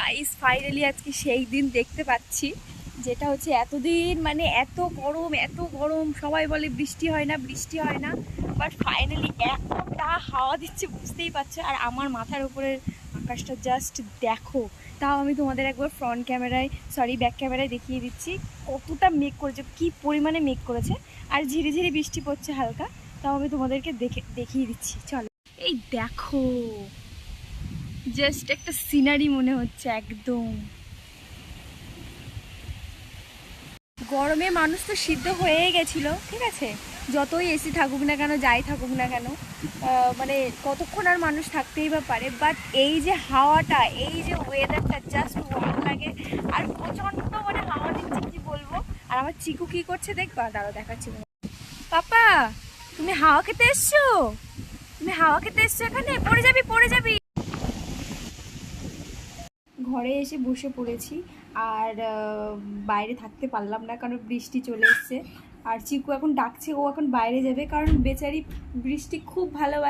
Guys finally আজকে সেই দিন দেখতে পাচ্ছি যেটা হচ্ছে এতদিন মানে এত গরম সবাই বলে বৃষ্টি হয় না বাট ফাইনালি এতটা হাওয়া দিচ্ছে বুঝতেই পারছো। আর আমার মাথার উপরের আকাশটা জাস্ট দেখো। তাও আমি তোমাদের একবার ফ্রন্ট ক্যামেরায় ব্যাক ক্যামেরায় দেখিয়ে দিচ্ছি কতটা মেঘ করেছে, কি পরিমাণে মেঘ করেছে। আর ঝিরিঝিরি বৃষ্টি পড়ছে হালকা, তাও আমি তোমাদেরকে দেখিয়ে দিচ্ছি। চলো এই দেখো, জাস্ট একটা সিনারি মনে হচ্ছে একদম। গরমে মানুষ তো সিদ্ধ হয়েই গেছিল, ঠিক আছে, যতই এসি থাকুক না কেন, যাই থাকুক না কেন, মানে কতক্ষণ আর মানুষ থাকতেই বা পারে। বাট এই যে হাওয়াটা, এই যে ওয়েদারটা জাস্ট ভালো লাগে। আর প্রচণ্ড মানে হাওয়া দিচ্ছে, কি বলবো। আর আমার চিকু কি করছে দেখবা, দাঁড়াও দেখাচ্ছি। পাপা, তুমি হাওয়া খেতে এসছো? তুমি হাওয়া খেতে এসছো এখানে? পড়ে যাবি। ঘরে এসে বসে পড়েছি আর বাইরে থাকতে পারলাম না কারণ বৃষ্টি চলে এসছে। আর চিকু এখন ডাকছে, ও এখন বাইরে যাবে কারণ বেচারি বৃষ্টি খুব ভালোবাসে।